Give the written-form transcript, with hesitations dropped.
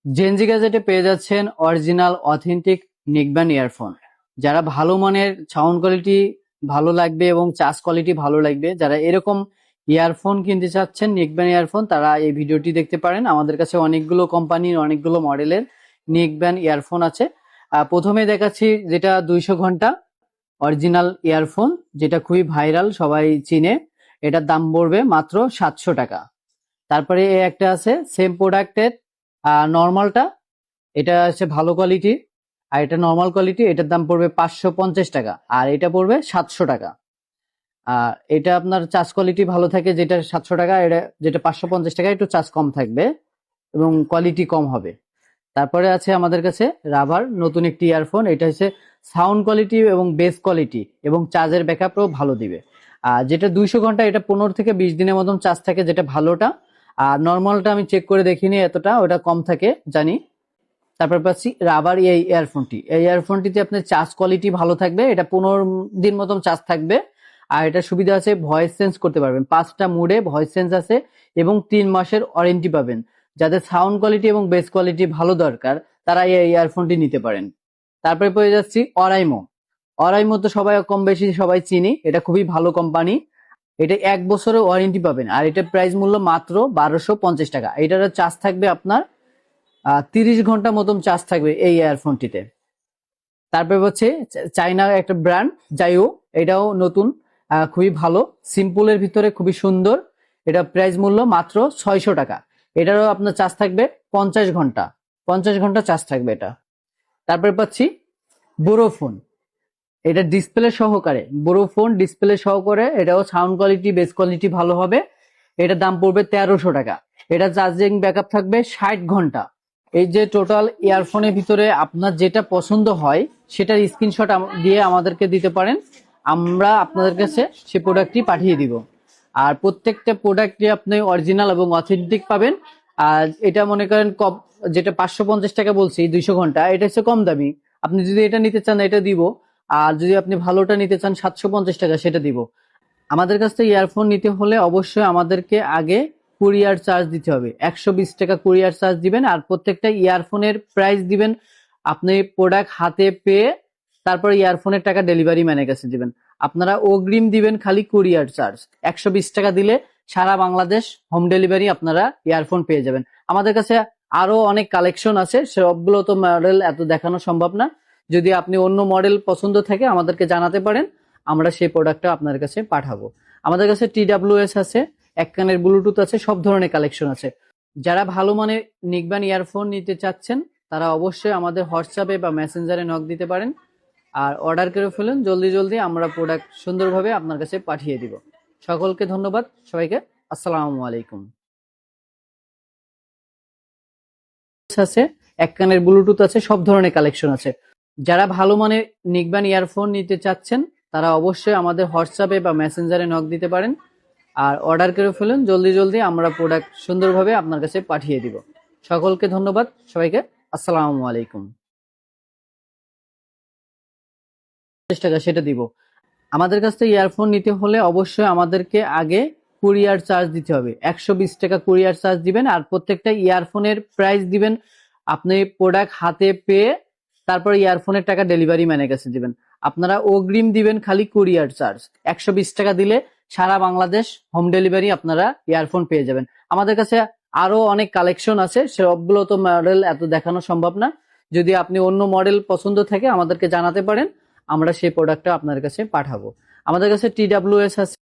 Gen Z গ্যাজেটে পেয়ে যাচ্ছেন original authentic neckband earphone. যারা ভালো মানের সাউন্ড কোয়ালিটি ভালো লাগবে এবং চার্জ কোয়ালিটি ভালো লাগবে, যারা এরকম ইয়ারফোন কিনতে চাচ্ছেন নেকব্যান্ড ইয়ারফোন, তারা এই ভিডিওটি দেখতে পারেন। আমাদের কাছে অনেকগুলো কোম্পানির অনেকগুলো মডেলের নেকব্যান্ড ইয়ারফোন আছে। প্রথমে দেখাচ্ছি যেটা 200 ঘন্টা অরিজিনাল ইয়ারফোন, যেটা খুবই ভাইরাল, সবাই চিনে। এটার দাম পড়বে মাত্র 700 টাকা। তারপরে একটা আছে সেম প্রোডাক্টের নর্মালটা, এটা হচ্ছে ভালো কোয়ালিটি, আর এটা নর্মাল কোয়ালিটি, এটার দাম পড়বে 550 টাকা, আর এটা পড়বে 700 টাকা। আর এটা আপনার চার্জ কোয়ালিটি ভালো থাকে, যেটা 700 টাকা, এটা যেটা 550 টাকা একটু চার্জ কম থাকবে এবং কোয়ালিটি কম হবে। তারপরে আছে আমাদের কাছে রাভার নতুন একটি ইয়ারফোন, এটা হচ্ছে সাউন্ড কোয়ালিটি এবং বেস কোয়ালিটি এবং চার্জের ব্যাকআপও ভালো দিবে। আর যেটা 200 ঘন্টা, এটা 15 থেকে 20 দিনের মতন চার্জ থাকে, যেটা ভালোটা। আর নর্মালটা আমি চেক করে দেখিনি, এতটা ওটা কম থাকে জানি। তারপর পাচ্ছি রাবার এই ইয়ারফোনটি, এই ইয়ারফোনটিতে আপনার চার্জ কোয়ালিটি ভালো থাকবে, এটা 15 দিন মতন চার্জ থাকবে। আর এটা সুবিধা আছে ভয়েস চেঞ্জ করতে পারবেন, 5টা মোডে ভয়েস চেঞ্জ আছে এবং 3 মাসের ওয়ারেন্টি পাবেন। যাদের সাউন্ড কোয়ালিটি এবং বেস কোয়ালিটি ভালো দরকার, তারা এই ইয়ারফোনটি নিতে পারেন। তারপরে পেয়ে যাচ্ছি অরাইমো। অরাইমো তো সবাই কম বেশি সবাই চিনি, এটা খুবই ভালো কোম্পানি। এটা 1 বছরের ওয়ারেন্টি পাবেন, আর এটার প্রাইস মূল্য মাত্র 1250 টাকা। এটার চার্জ থাকবে আপনার 30 ঘন্টা মতন চার্জ থাকবে এই ইয়ারফোনটিতে। তারপরে হচ্ছে চাইনার একটা ব্র্যান্ড জাইও, এটাও নতুন, খুবই ভালো, সিম্পলের ভিতরে খুবই সুন্দর। এটা প্রাইস মূল্য মাত্র 600 টাকা। এটারও আপনার চার্জ থাকবে 50 ঘন্টা, 50 ঘন্টা চার্জ থাকবে এটা। তারপরে পাচ্ছি বোরোফোন, এটা ডিসপ্লে সহকারে, বোরোফোন ডিসপ্লে সহকারে, এটাও সাউন্ড কোয়ালিটি বেস কোয়ালিটি ভালো হবে। এটার দাম পড়বে 1300 টাকা। এটা চার্জিং ব্যাকআপ থাকবে 60 ঘন্টা। এই যে টোটাল ইয়ারফোনের ভিতরে আপনার যেটা পছন্দ হয় সেটার স্ক্রিনশট দিয়ে আমাদেরকে দিতে পারেন, আমরা আপনাদের কাছে সেই প্রোডাক্টটি পাঠিয়ে দিব। আর প্রত্যেকটা প্রোডাক্টই আপনি অরিজিনাল এবং অথেন্টিক পাবেন। আর এটা মনে করেন যেটা 550 টাকা বলছি 200 ঘন্টা, এটা হচ্ছে কম দামি। আপনি যদি এটা নিতে চান এটা দিব, আর যদি আপনি ভালোটা নিতে চান 750 টাকা সেটা দিব। আমাদের কাছ থেকে ইয়ারফোন নিতে হলে অবশ্যই আমাদেরকে আগে কুরিয়ার চার্জ দিতে হবে, 120 টাকা কুরিয়ার চার্জ দিবেন। আর প্রত্যেকটা ইয়ারফোনের প্রাইস দিবেন আপনি প্রোডাক্ট হাতে পেয়ে, তারপর ইয়ারফোনের টাকা ডেলিভারি ম্যানের কাছে দিবেন। আপনারা অগ্রিম দিবেন খালি কুরিয়ার চার্জ, 120 টাকা দিলে সারা বাংলাদেশ হোম ডেলিভারি আপনারা ইয়ারফোন পেয়ে যাবেন। আমাদের কাছে আরো অনেক কালেকশন আছে, সবগুলো তো মডেল এত দেখানো সম্ভব না। যদি আপনি অন্য মডেল পছন্দ থাকে আমাদেরকে জানাতে পারেন, আমরা সেই প্রোডাক্টটা আপনার কাছে পাঠাবো। আমাদের কাছে TWS আছে, এক কানের ব্লুটুথ আছে, সব ধরনের কালেকশন আছে। যারা ভালো মানের নিকব্যান্ড ইয়ারফোন নিতে চাচ্ছেন, তারা অবশ্যই আমাদের হোয়াটসঅ্যাপে বা মেসেঞ্জারে নক দিতে পারেন, আর অর্ডার করে ফেলুন জলদি জলদি, আমরা প্রোডাক্ট সুন্দরভাবে আপনার কাছে পাঠিয়ে দিব। সকলকে ধন্যবাদ, সবাইকে আসসালামু আলাইকুম। আছে, এক কানের ব্লুটুথ আছে, সব ধরনের কালেকশন আছে। যারা ভালো মানের নিকব্যান্ড ইয়ারফোন নিতে চাচ্ছেন, তারা অবশ্যই আমাদের হোয়াটসঅ্যাপে বা মেসেঞ্জারে নক দিতে পারেন, আর অর্ডার করে ফেলুন জলদি জলদি, আমরা প্রোডাক্ট সুন্দরভাবে আপনার কাছে পাঠিয়ে দিব। সকলকে ধন্যবাদ, সবাইকে আসসালামু আলাইকুম। টাকা সেটা দিব। আমাদের কাছ থেকে ইয়ারফোন নিতে হলে অবশ্যই আমাদেরকে আগে কুরিয়ার চার্জ দিতে হবে, 120 টাকা কুরিয়ার চার্জ দিবেন। আর প্রত্যেকটা ইয়ারফোনের প্রাইস দিবেন আপনি প্রোডাক্ট হাতে পেয়ে, তারপর ইয়ারফোনের টাকা ডেলিভারি ম্যানের কাছে দিবেন। আপনারা অগ্রিম দিবেন খালি কুরিয়ার চার্জ, 120 টাকা দিলে সারা বাংলাদেশ হোম ডেলিভারি আপনারা ইয়ারফোন পেয়ে যাবেন। আমাদের কাছে আরো অনেক কালেকশন আছে, সবগুলো তো মডেল এত দেখানো সম্ভব না। যদি আপনি অন্য মডেল পছন্দ থাকে আমাদেরকে জানাতে পারেন, আমরা সেই প্রোডাক্টটা আপনার কাছে পাঠাবো। আমাদের কাছে TWS আছে।